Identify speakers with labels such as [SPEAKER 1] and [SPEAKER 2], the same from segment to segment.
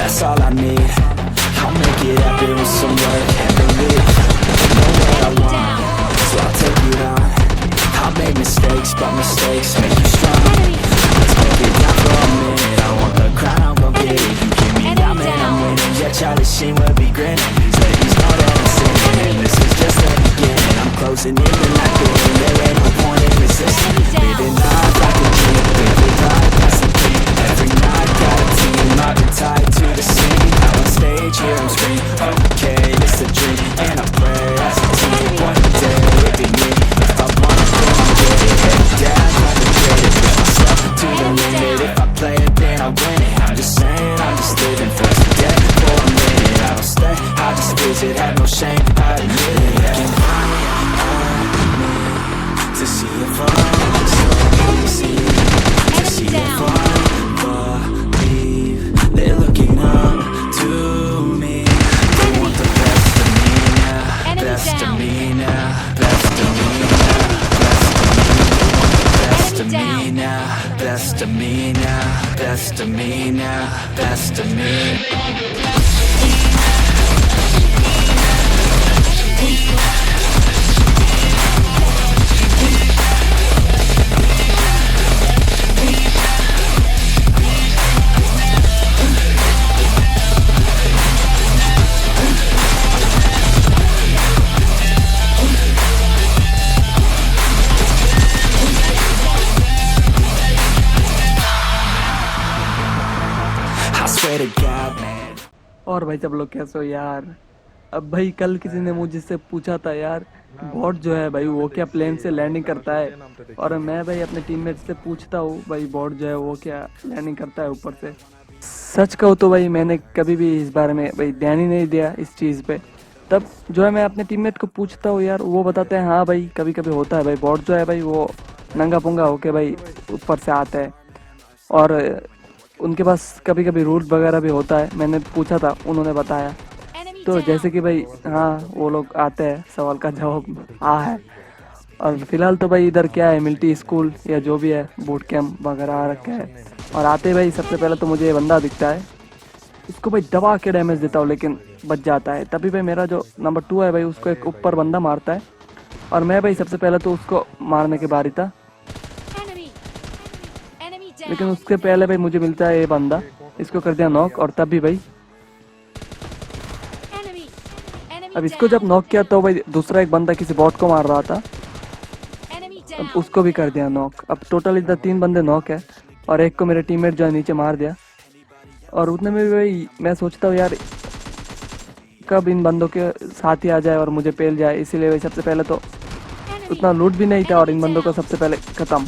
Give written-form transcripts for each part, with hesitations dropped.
[SPEAKER 1] that's all I need. I'll make it happen with some work and belief. Know what I want, so I'll take it on. I'll make mistakes, but mistakes make you strong. Let's take it down for a minute. I want the crown, I'm gon' get it. You give me that, man, I'm winning. Yeah, Charlie Sheen will be grinning. These ladies know that I'm sinning, and this is just the beginning. I'm closing in the night, there ain't no point in resisting. Living life like a dream, living life past the peak. Every night got a team, I've been tied to the scene. Out on stage, here I'm screaming, okay, it's a dream. And I pray as a team, one day it'll be me. If I want it, then I'll get it. Head down, concentrate it, push myself to the limit. If I play it, then I win it. I'm just saying, I'm just living for today. For a minute, I don't stay, I just visit. Have no shame, I admit it. Looking on me to see if I'm so easy. To see if I believe. They're looking up to me. They want the best of me now. Best of me now. Best of me now. Best of me now. Best of me now. Best of me now. Best of me. I swear to God, man.
[SPEAKER 2] और भाई सब लोग कैसे हो यार। अब भाई कल किसी ने मुझसे पूछा था यार, बॉट जो है भाई वो क्या प्लेन से लैंडिंग करता है। और मैं भाई अपने टीममेट से पूछता हूँ भाई बॉट जो है वो क्या लैंडिंग करता है ऊपर से। सच कहूँ तो भाई मैंने कभी भी इस बारे में भाई ध्यान ही नहीं दिया इस चीज़ पे। तब जो है मैं अपने टीममेट को पूछता हूँ यार, वो बताते हैं हाँ भाई कभी कभी होता है भाई, बॉट जो है भाई वो नंगा पुंगा होके भाई ऊपर से आता है। और उनके पास कभी कभी रूट वगैरह भी होता है, मैंने पूछा था उन्होंने बताया। तो जैसे कि भाई हाँ वो लोग आते हैं, सवाल का जवाब हाँ है। और फिलहाल तो भाई इधर क्या है, मिलिट्री स्कूल या जो भी है बूट कैंप वगैरह आ रखा है। और आते भाई सबसे पहले तो मुझे ये बंदा दिखता है, इसको भाई दबा के डैमेज देता हूँ लेकिन बच जाता है। तभी भाई मेरा जो नंबर 2 है भाई उसको एक ऊपर बंदा मारता है और मैं भाई सबसे पहले तो उसको मारने के बारी था, लेकिन उसके पहले भाई मुझे मिलता है ये बंदा, इसको कर दिया नॉक। और तभी भाई अब इसको जब नॉक किया तो भाई दूसरा एक बंदा किसी बॉट को मार रहा था, अब उसको भी कर दिया नॉक। अब टोटल इधर 3 बंदे नॉक है और एक को मेरे टीममेट जो है नीचे मार दिया। और उतने में भी भाई मैं सोचता हूँ यार कब इन बंदों के साथ ही आ जाए और मुझे पेल जाए, इसीलिए भाई सबसे पहले तो उतना लूट भी नहीं था और इन बंदों को सबसे पहले ख़त्म।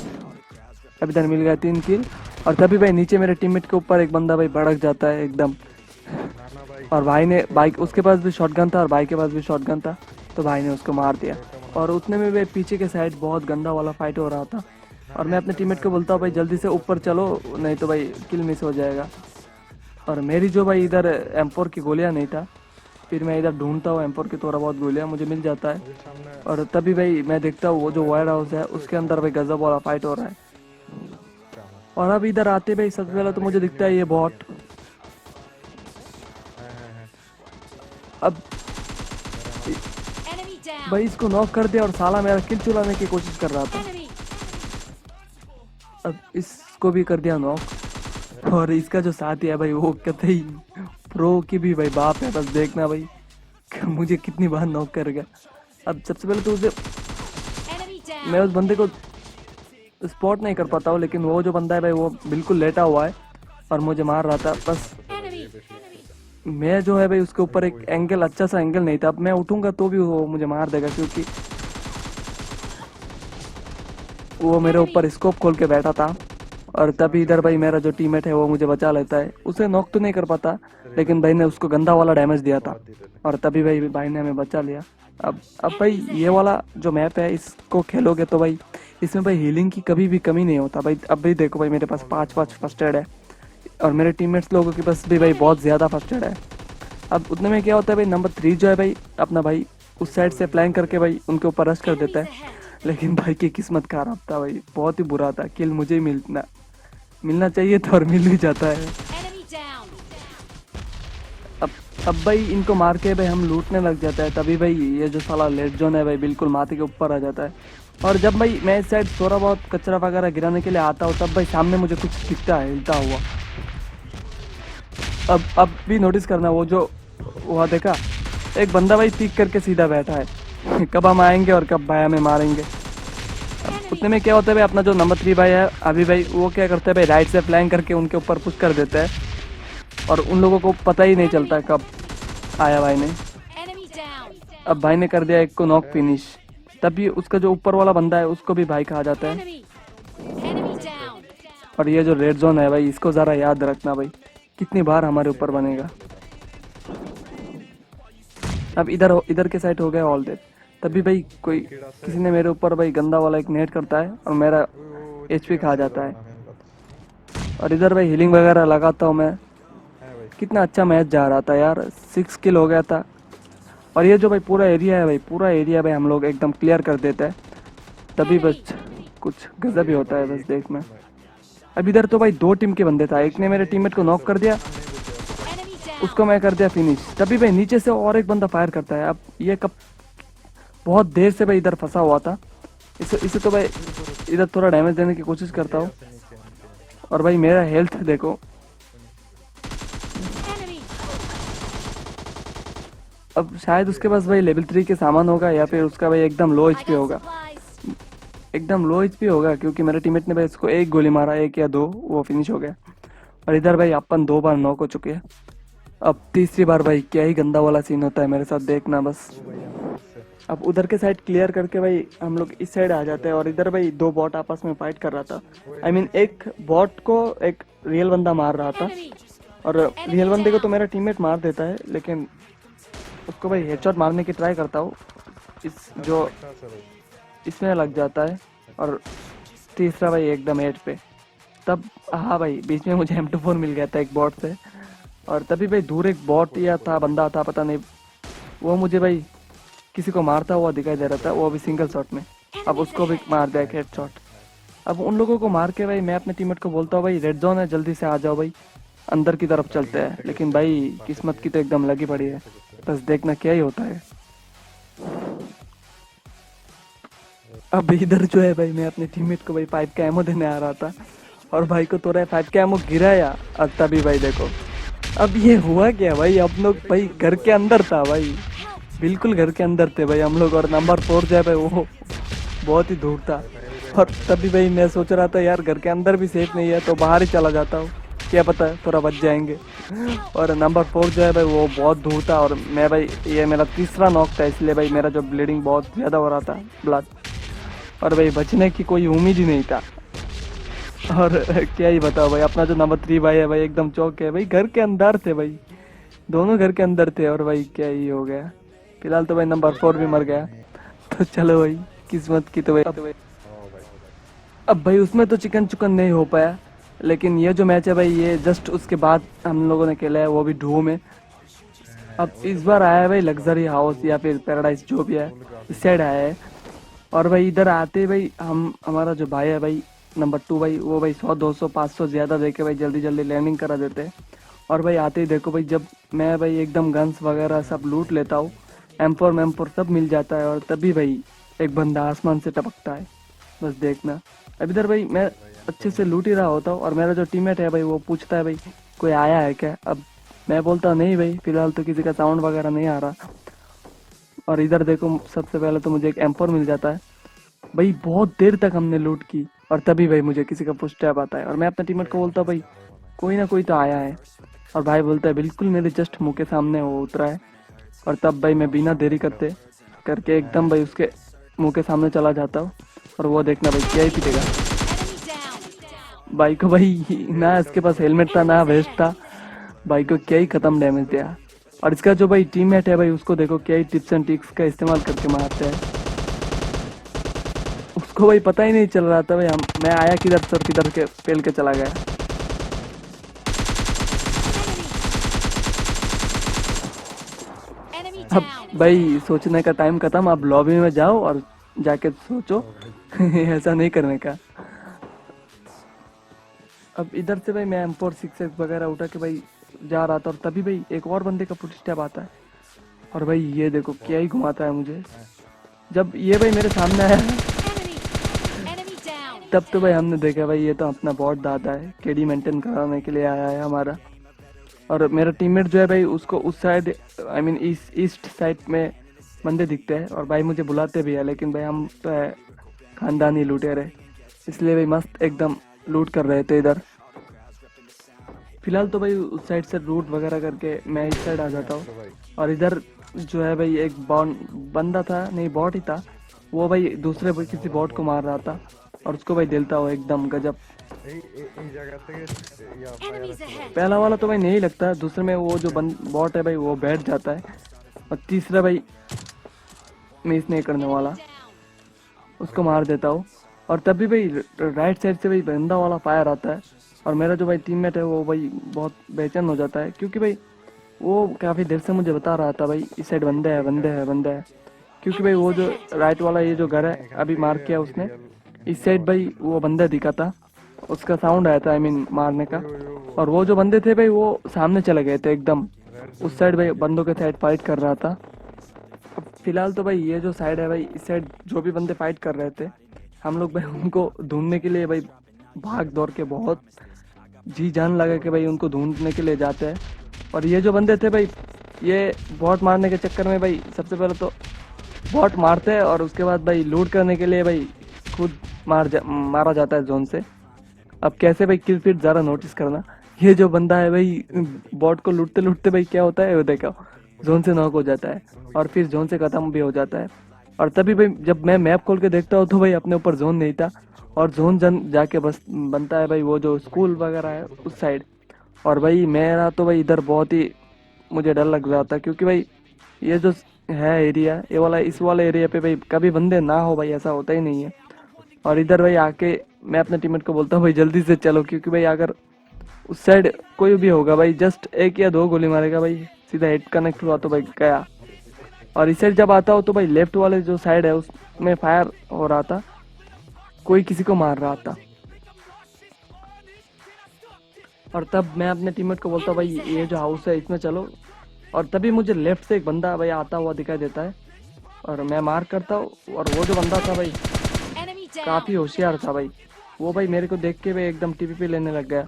[SPEAKER 2] अब इधर मिल गया 3 किल। और तभी भाई नीचे मेरे टीममेट के ऊपर एक बंदा भाई भड़क जाता है एकदम। और भाई ने बाइक, उसके पास भी शॉटगन था और भाई के पास भी शॉटगन था, तो भाई ने उसको मार दिया। और उतने में भाई पीछे के साइड बहुत गंदा वाला फाइट हो रहा था और मैं अपने टीममेट को बोलता हूँ भाई जल्दी से ऊपर चलो नहीं तो भाई किल मिस हो जाएगा। और मेरी जो भाई इधर M4 की गोलियाँ नहीं था, फिर मैं इधर ढूंढता हूँ M4 की थोड़ा बहुत गोलियाँ मुझे मिल जाता है। और तभी भाई मैं देखता हूँ वो जो वायर हाउस है उसके अंदर भाई गजब वाला फाइट हो रहा है। और अब इधर आते भाई सबसे पहले तो मुझे दिखता है ये बॉट। अब भाई इसको नॉक कर दिया और साला मेरा किल चुराने की कोशिश कर रहा था। अब इसको भी कर दिया नॉक। और इसका जो साथी है भाई वो कतई प्रो की भी भाई बाप है, बस देखना भाई मुझे कितनी बार नॉक करेगा। अब सबसे पहले तो उसे मैं उस बंदे को स्पॉट नहीं कर पाता हूँ, लेकिन वो जो बंदा है भाई वो बिल्कुल लेटा हुआ है और मुझे मार रहा था। बस मैं जो है भाई उसके ऊपर एक एंगल, अच्छा सा एंगल नहीं था। अब मैं उठूंगा तो भी वो मुझे मार देगा क्योंकि वो मेरे ऊपर स्कोप खोल के बैठा था। और तभी इधर भाई मेरा जो टीममेट है वो मुझे बचा लेता है, उसे नॉक तो नहीं कर पाता लेकिन भाई ने उसको गंदा वाला डैमेज दिया था और तभी भाई ने हमें बचा लिया। अब भाई ये वाला जो मैप है इसको खेलोगे तो भाई इसमें भाई हीलिंग की कभी भी कमी नहीं होता भाई। अब भी देखो भाई मेरे पास 5 फर्स्ट एड है और मेरे टीममेट्स लोगों के पास भी भाई बहुत ज़्यादा फर्स्ट एड है। अब उतने में क्या होता है भाई नंबर 3 जो है भाई अपना भाई उस साइड से प्लान करके भाई उनके ऊपर रश कर देता है, लेकिन भाई की किस्मत खराब था भाई, बहुत ही बुरा था। किल मुझे ही मिलना चाहिए था और मिल भी जाता है। अब अब भाई इनको मार के भाई हम लूटने लग जाता है, तभी भाई ये जो साला लेट जोन है भाई बिल्कुल माथे के ऊपर आ जाता है। और जब भाई मैं इस साइड थोड़ा बहुत कचरा वगैरह गिराने के लिए आता हूँ, तब भाई सामने मुझे कुछ दिखता है हिलता हुआ। अब भी नोटिस करना, वो जो वहाँ देखा, एक बंदा भाई पीक करके सीधा बैठा है कब हम आएंगे और कब भाई हमें मारेंगे। अब उतने में क्या होता है भाई, अपना जो नंबर 3 भाई है अभी भाई, वो क्या करता है भाई, राइट से फ्लैंक करके उनके ऊपर पुश कर देता है और उन लोगों को पता ही नहीं चलता कब आया भाई ने। अब भाई ने कर दिया एक को नॉक फिनिश, तभी उसका जो ऊपर वाला बंदा है उसको भी भाई कहा जाता है। और ये जो रेड जोन है भाई, इसको ज़रा याद रखना भाई, कितनी बार हमारे ऊपर बनेगा। अब इधर के साइड हो गया ऑल डेड, तभी भाई कोई किसी ने मेरे ऊपर भाई गंदा वाला एक नेट करता है और मेरा एचपी खा जाता है। और इधर भाई हीलिंग वगैरह लगाता हूँ मैं। कितना अच्छा मैच जा रहा था यार, 6 किल हो गया था। और ये जो भाई पूरा एरिया है भाई, पूरा एरिया भाई हम लोग एकदम क्लियर कर देते हैं, तभी बस कुछ गजब ही होता है बस देखना। अब इधर तो भाई 2 टीम के बंदे था, एक ने मेरे टीममेट को नॉक कर दिया, उसको मैं कर दिया फिनिश, तभी भाई नीचे से और एक बंदा फायर करता है। अब ये कब बहुत देर से भाई इधर फंसा हुआ था, इसे तो भाई इधर थोड़ा डैमेज देने की कोशिश करता हूँ। और भाई मेरा हेल्थ देखो, अब शायद उसके पास भाई लेवल 3 के सामान होगा या फिर उसका भाई एकदम लो एचपी होगा, एकदम लो एचपी होगा, क्योंकि मेरे टीममेट ने भाई इसको एक गोली मारा, 1 या 2, वो फिनिश हो गया। और इधर भाई अपन 2 बार नॉक हो चुके हैं। अब तीसरी बार भाई क्या ही गंदा वाला सीन होता है मेरे साथ, देखना बस। अब उधर के साइड क्लियर करके भाई हम लोग इस साइड आ जाते हैं, और इधर भाई 2 बॉट आपस में फाइट कर रहा था। I mean, एक बॉट को एक रियल बंदा मार रहा था, और रियल बंदे को तो मेरा टीममेट मार देता है, लेकिन उसको भाई हेडशॉट मारने की ट्राई करता हूँ, इसमें लग जाता है। और तीसरा भाई एकदम हेड पे, तब हाँ भाई बीच में मुझे M24 मिल गया था एक बॉट से। और तभी भाई दूर एक बॉट या था, बंदा था पता नहीं, वो मुझे भाई किसी को मारता हुआ दिखाई दे रहा था, वो भी सिंगल शॉट में। अब उसको भी मार दिया एक हेडशॉट। अब उन लोगों को मार के भाई मैं अपने टीममेट को बोलता हूँ भाई रेड जोन है, जल्दी से आ जाओ भाई, अंदर की तरफ चलते हैं। लेकिन भाई किस्मत की तो एकदम लगी पड़ी है, बस देखना क्या ही होता है। अब इधर जो है भाई, मैं अपने टीममेट को भाई 5 का एमो देने आ रहा था, और भाई को तो 5 का एमो गिराया, और तभी भाई देखो अब ये हुआ क्या भाई, हम लोग भाई घर के अंदर था भाई, बिल्कुल घर के अंदर थे भाई हम लोग, और नंबर 4 जो है भाई वो बहुत ही दूर था। और तभी भाई मैं सोच रहा था यार घर के अंदर भी सेफ नहीं है, तो बाहर ही चला जाता हूँ, क्या पता है थोड़ा बच जाएंगे। और नंबर 4 जो है भाई वो बहुत दूर था, और मैं भाई ये मेरा तीसरा नॉक था, इसलिए भाई मेरा जो ब्लीडिंग बहुत ज़्यादा हो रहा था ब्लड, और भाई बचने की कोई उम्मीद ही नहीं था। और क्या ही बताओ भाई, अपना जो नंबर 3 भाई है भाई एकदम चौक है भाई, घर के अंदर थे भाई, दोनों घर के अंदर थे, और भाई क्या ही हो गया। फिलहाल तो भाई नंबर 4 भी मर गया, तो चलो भाई किस्मत की तो भाई। अब भाई उसमें तो चिकन चुकन नहीं हो पाया, लेकिन ये जो मैच है भाई ये जस्ट उसके बाद हम लोगों ने खेला है, वो भी ढू में। अब इस बार आया है भाई लग्जरी हाउस या फिर पैराडाइज जो भी है, इस साइड आया है। और भाई इधर आते भाई हमारा जो भाई है भाई नंबर 2 भाई, वो भाई 100 200 500 ज़्यादा देके भाई जल्दी जल्दी लैंडिंग करा देते हैं। और भाई आते ही देखो भाई, जब मैं भाई एकदम गन्स वगैरह सब लूट लेता हूँ, M4 सब मिल जाता है, और तभी भाई एक बंदा आसमान से टपकता है, बस देखना। अब इधर भाई मैं अच्छे से लूट ही रहा होता हूँ, और मेरा जो टीममेट है भाई वो पूछता है भाई कोई आया है क्या। अब मैं बोलता नहीं भाई, फिलहाल तो किसी का साउंड वगैरह नहीं आ रहा। और इधर देखो सबसे पहले तो मुझे एक M4 मिल जाता है भाई, बहुत देर तक हमने लूट की, और तभी भाई मुझे किसी का पुश टैप आता है, और मैं अपने टीममेट को बोलता हूँ भाई कोई ना कोई तो आया है, और भाई बोलता है बिल्कुल मेरे जस्ट मुंह के सामने वो उतरा है। और तब भाई मैं बिना देरी करके एकदम भाई उसके मुंह के सामने चला जाता हूँ, और वो देखना भाई क्या ही पीटेगा भाई को भाई, ना इसके पास हेलमेट था ना वेस्ट था, भाई को क्या ही खत्म डैमेज दिया। और इसका जो भाई टीममेट है भाई, उसको देखो क्या ही टिप्स एंड ट्रिक्स का इस्तेमाल करके मारते हैं, उसको भाई पता ही नहीं चल रहा था भाई मैं आया किधर से और किधर के पेल के चला गया। अब भाई सोचने का टाइम खत्म, अब लॉबी में जाओ और जाके सोचो ऐसा नहीं करने का। अब इधर से भाई मैं M4 6x वगैरह उठा के भाई जा रहा था और तभी भाई एक और बंदे का फुट स्टेप आता है और भाई ये देखो क्या ही घुमाता है मुझे। जब ये भाई मेरे सामने आया तब तो भाई हमने देखा भाई ये तो अपना बॉट दादा है, केडी मेंटेन कराने के लिए आया है हमारा। और मेरा टीममेट जो है भाई उसको उस side I mean east side में बंदे दिखते हैं और भाई मुझे बुलाते भी है, लेकिन भाई हम तो है खानदानी लुटेरे, इसलिए भाई मस्त एकदम लूट कर रहे थे इधर। फिलहाल तो भाई उस साइड से रूट वगैरह करके मैं इस साइड आ जाता हूँ और इधर जो है भाई एक बंदा था, नहीं बॉट ही था, वो भाई दूसरे भाई किसी बॉट को मार रहा था और उसको भाई दिलता हो एकदम गजब। पहला वाला तो भाई नहीं लगता, दूसरे में वो जो बॉट है भाई वो बैठ जाता है और तीसरा भाई मिस नहीं करने वाला, उसको मार देता हूँ। और तब भी भाई राइट साइड से भाई बंदा वाला फायर आता है और मेरा जो भाई टीममेट है वो भाई बहुत बेचैन हो जाता है, क्योंकि भाई वो काफ़ी देर से मुझे बता रहा था भाई इस साइड बंदे है बंदे है बंदे है, क्योंकि भाई वो जो राइट वाला ये जो घर है अभी मार किया उसने, इस साइड भाई वो बंदा दिखा था, उसका साउंड आया था आई मीन मारने का, और वो जो बंदे थे भाई वो सामने चले गए थे एकदम उस साइड भाई बंदों के साइड फाइट कर रहा था। अब फिलहाल तो भाई ये जो साइड है भाई इस साइड जो भी बंदे फाइट कर रहे थे हम लोग भाई उनको ढूंढने के लिए भाई भाग दौड़ के बहुत जी जान लगा के भाई उनको ढूंढने के लिए जाते हैं। और ये जो बंदे थे भाई ये बॉट मारने के चक्कर में भाई सबसे पहले तो बॉट मारते हैं और उसके बाद भाई लूट करने के लिए भाई खुद मारा जाता है जोन से। अब कैसे भाई किल फीड ज़रा नोटिस करना, ये जो बंदा है भाई बॉट को लूटते लूटते भाई क्या होता है वो देखो जोन से नॉक हो जाता है और फिर जोन से ख़त्म भी हो जाता है। और तभी भाई जब मैं मैप खोल के देखता हूँ तो भाई अपने ऊपर जोन नहीं था और जोन जाके बस बनता है भाई वो जो स्कूल वगैरह है उस साइड। और भाई मेरा तो भाई इधर बहुत ही मुझे डर लग रहा था, क्योंकि भाई ये जो है एरिया ये वाला इस वाले एरिया पे भाई कभी बंदे ना हो भाई ऐसा होता ही नहीं है। और इधर भाई आके मैं अपने टीममेट को बोलता हूँ भाई जल्दी से चलो, क्योंकि भाई अगर उस साइड कोई भी होगा भाई जस्ट एक या दो गोली मारेगा भाई सीधा हेड कनेक्ट हुआ तो भाई गया। और इस साइड जब आता हो तो भाई लेफ्ट वाले जो साइड है उसमें फायर हो रहा था, कोई किसी को मार रहा था। और तब मैं अपने टीममेट को बोलता हूँ भाई ये जो हाउस है इसमें चलो, और तभी मुझे लेफ्ट से एक बंदा भाई आता हुआ दिखाई देता है और मैं मार करता हूँ। और वो जो बंदा था भाई काफ़ी होशियार था भाई, वो भाई मेरे को देख के भाई एकदम टीपीपी लेने लग गया।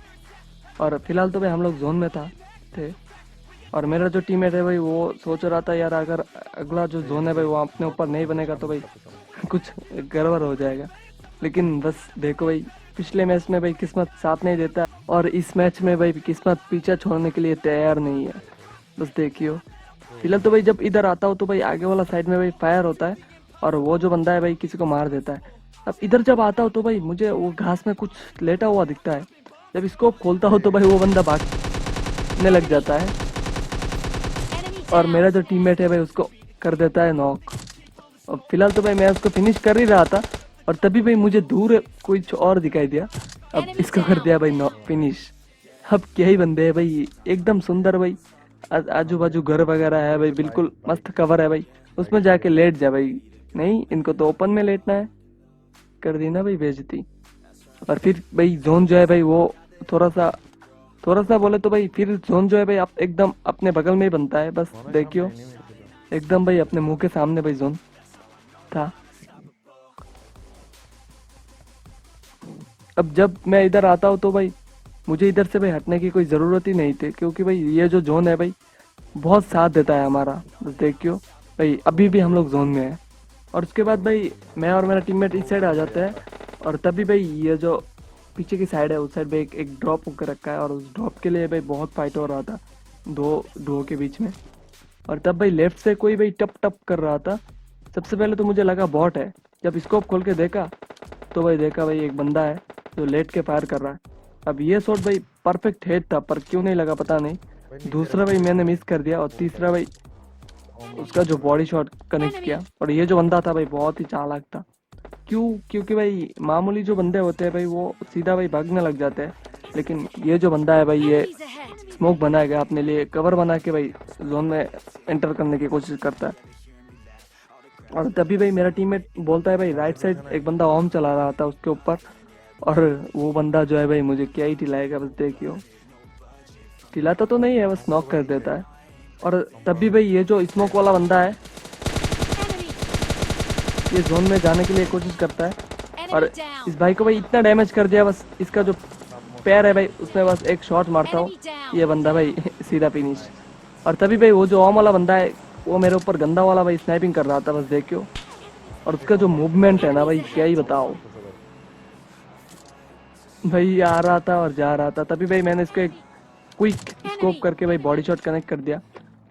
[SPEAKER 2] और फिलहाल तो भाई हम लोग जोन में थे और मेरा जो टीममेट है भाई वो सोच रहा था यार अगर अगला जो जोन है भाई वो अपने ऊपर नहीं बनेगा तो भाई कुछ गड़बड़ हो जाएगा। लेकिन बस देखो भाई पिछले मैच में भाई किस्मत साथ नहीं देता और इस मैच में भाई किस्मत पीछा छोड़ने के लिए तैयार नहीं है, बस देखियो। फिलहाल तो भाई जब इधर आता हूँ तो भाई आगे वाला साइड में भाई फायर होता है और वो जो बंदा है भाई किसी को मार देता है। अब इधर जब आता हूँ तो भाई मुझे वो घास में कुछ लेटा हुआ दिखता है, जब स्कोप खोलता हो तो भाई वो बंदा भागने लग जाता है और मेरा जो टीममेट है भाई उसको कर देता है नॉक। अब फिलहाल तो भाई मैं उसको फिनिश कर ही रहा था और तभी भाई मुझे दूर कुछ और दिखाई दिया, अब इसको कर दिया भाई नॉक फिनिश। अब क्या ही बंदे हैं भाई एकदम सुंदर भाई, आजू बाजू घर वगैरह है भाई, बिल्कुल मस्त कवर है भाई, उसमें जाके लेट जा भाई। नहीं इनको तो ओपन में लेटना है, कर दी ना भाई बेइज्जती। और फिर भाई जोन जो है भाई वो थोड़ा सा बोले तो भाई फिर जोन जो है भाई आप एकदम अपने बगल में ही बनता है, बस देखियो एकदम भाई अपने मुंह के सामने भाई जोन था। अब जब मैं इधर आता हूँ तो भाई मुझे इधर से भाई हटने की कोई ज़रूरत ही नहीं थी, क्योंकि भाई ये जो जोन है भाई बहुत साथ देता है हमारा, बस देखियो भाई अभी भी हम लोग जोन में हैं। और उसके बाद भाई मैं और मेरा टीममेट इस साइड आ जाते हैं और तभी भाई ये जो पीछे की साइड है उस साइड पे एक ड्रॉप होकर रखा है और उस ड्रॉप के लिए भाई बहुत फाइट हो रहा था दो के बीच में। और तब भाई लेफ्ट से कोई भाई टप टप कर रहा था, सबसे पहले तो मुझे लगा बॉट है, जब स्कोप खोल के देखा तो भाई देखा भाई एक बंदा है जो लेट के फायर कर रहा है। अब ये शॉट भाई परफेक्ट हेड था पर क्यों नहीं लगा पता नहीं, दूसरा भाई मैंने मिस कर दिया और तीसरा भाई उसका जो बॉडी शॉट कनेक्ट किया। और ये जो बंदा था भाई बहुत ही चालाक था, क्योंकि भाई मामूली जो बंदे होते हैं भाई वो सीधा भाई भागने लग जाते हैं, लेकिन ये जो बंदा है भाई ये स्मोक बनाएगा अपने लिए कवर बना के भाई जोन में एंटर करने की कोशिश करता है। और तभी भाई मेरा टीममेट बोलता है भाई राइट साइड एक बंदा ओम चला रहा था उसके ऊपर, और वो बंदा जो है भाई मुझे क्या ही टिलाएगा बस देखियो। चिल्लाता तो नहीं है, बस नॉक कर देता है। और तब भी भाई ये जो स्मोक वाला बंदा है ये जोन में जाने के लिए कोशिश करता है और इस भाई को भाई इतना डैमेज कर दिया, बस इसका जो पैर है भाई उसमें बस एक शॉट मारता हूँ, ये बंदा भाई सीधा फिनिश। और तभी भाई वो जो ओम वाला बंदा है वो मेरे ऊपर गंदा वाला भाई स्नाइपिंग कर रहा था, बस देखियो। और उसका जो मूवमेंट है ना भाई क्या ही बताओ, भाई आ रहा था और जा रहा था। तभी भाई मैंने इसको एक क्विक स्कोप करके भाई बॉडी शॉट कनेक्ट कर दिया।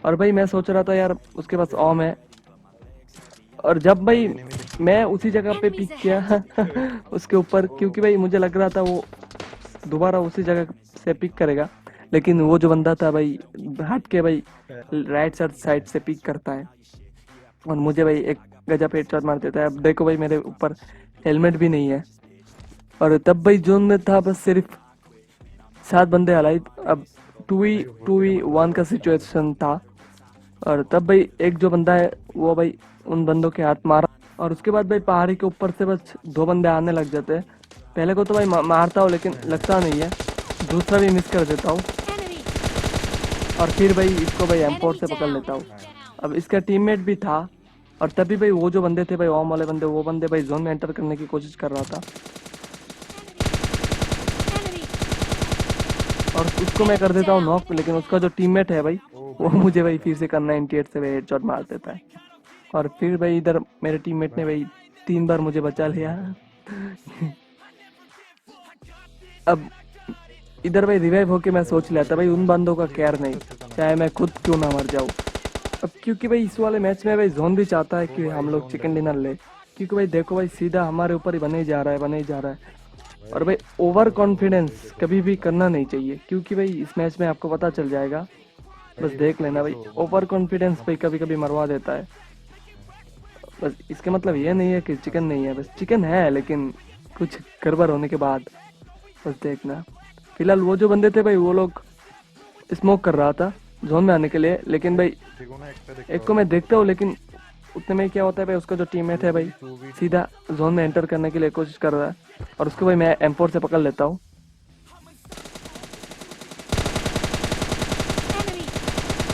[SPEAKER 2] और भाई मैं सोच रहा था यार उसके पास ओम है, और जब भाई मैं उसी जगह पे पिक किया उसके ऊपर, क्योंकि भाई मुझे लग रहा था वो दोबारा उसी जगह से पिक करेगा, लेकिन वो जो बंदा था भाई हट के भाई राइट साइड से पिक करता है और मुझे भाई एक गजब हेडशॉट मार देता है। अब देखो भाई मेरे ऊपर हेलमेट भी नहीं है और तब भाई जोन में था बस सिर्फ 7 बंदे अलाइव। अब 2v1 का सिचुएशन था और तब भाई एक जो बंदा है वो भाई उन बंदों के हाथ मारा और उसके बाद भाई पहाड़ी के ऊपर से बस 2 बंदे आने लग जाते हैं। पहले को तो भाई मारता हूँ लेकिन लगता नहीं है, दूसरा भी मिस कर देता हूँ और फिर भाई इसको भाई M4 से पकड़ लेता हूँ। अब इसका टीममेट भी था और तभी भाई वो जो बंदे थे भाई ओम वाले बंदे, वो बंदे भाई जोन में एंटर करने की कोशिश कर रहा था और उसको मैं कर देता हूँ नॉक, लेकिन उसका जो टीममेट है भाई वो मुझे भाई फिर से करना 98 से भाई हेडशॉट मार देता है। और फिर भाई इधर मेरे टीममेट ने भाई 3 बार मुझे बचा लिया अब इधर भाई रिवाइव होके मैं सोच लिया था भाई उन बंदों का केयर नहीं, चाहे मैं खुद क्यों ना मर जाऊँ। अब क्योंकि भाई इस वाले मैच में भाई जोन भी चाहता है कि हम लोग चिकन डिनर ले, क्योंकि भाई देखो भाई सीधा हमारे ऊपर ही बने ही जा रहा है। और भाई ओवर कॉन्फिडेंस कभी भी करना नहीं चाहिए, क्योंकि भाई इस मैच में आपको पता चल जाएगा, बस देख लेना भाई ओवर कॉन्फिडेंस भाई कभी कभी मरवा देता है। बस इसका मतलब ये नहीं है कि चिकन नहीं है, बस चिकन है लेकिन कुछ गड़बड़ होने के बाद, बस देखना। फिलहाल वो जो बंदे थे भाई वो लोग स्मोक कर रहा था जोन में आने के लिए, लेकिन भाई एक को मैं देखता हूँ, लेकिन उतने में क्या होता है भाई उसका जो टीममेट है भाई सीधा जोन में एंटर करने के लिए कोशिश कर रहा है और उसको भाई मैं M4 से पकड़ लेता हूँ।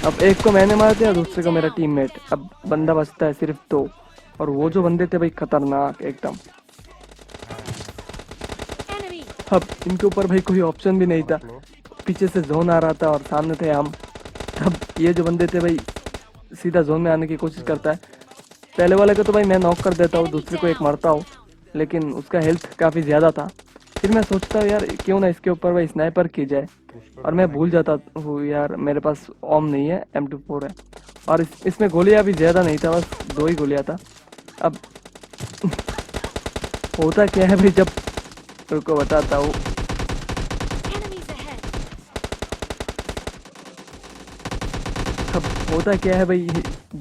[SPEAKER 2] अब एक को मैंने मार दिया, दूसरे को मेरा टीममेट। अब बंदा बचता है सिर्फ 2 और वो जो बंदे थे भाई खतरनाक एकदम। अब इनके ऊपर भाई कोई ऑप्शन भी नहीं था, पीछे से जोन आ रहा था और सामने थे हम। तब ये जो बंदे थे भाई सीधा जोन में आने की कोशिश करता है। पहले वाले को तो भाई मैं नॉक कर देता हूँ, दूसरे को एक मारता हूँ, लेकिन उसका हेल्थ काफ़ी ज़्यादा था। फिर मैं सोचता हूँ यार क्यों ना इसके ऊपर भाई स्नाइपर की जाए, और मैं भूल जाता हूँ यार मेरे पास ओम नहीं है, M24 है और इसमें गोलियाँ भी ज़्यादा नहीं था, बस 2 ही गोलियाँ था। अब होता क्या है भाई, जब रुको बताता हूँ। अब होता क्या है भाई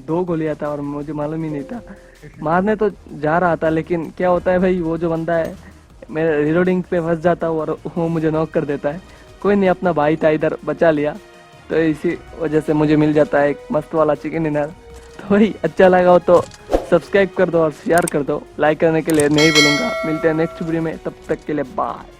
[SPEAKER 2] 2 गोलियां था और मुझे मालूम ही नहीं था, मारने तो जा रहा था, लेकिन क्या होता है भाई वो जो बंदा है मैं रिलोडिंग पे फंस जाता हूँ और वो मुझे नॉक कर देता है। कोई नहीं, अपना भाई था इधर बचा लिया, तो इसी वजह से मुझे मिल जाता है एक मस्त वाला चिकन डिनर। तो भाई अच्छा लगा हो तो सब्सक्राइब कर दो और शेयर कर दो, लाइक करने के लिए नहीं बोलूँगा। मिलते हैं नेक्स्ट वीडियो में, तब तक के लिए बाय।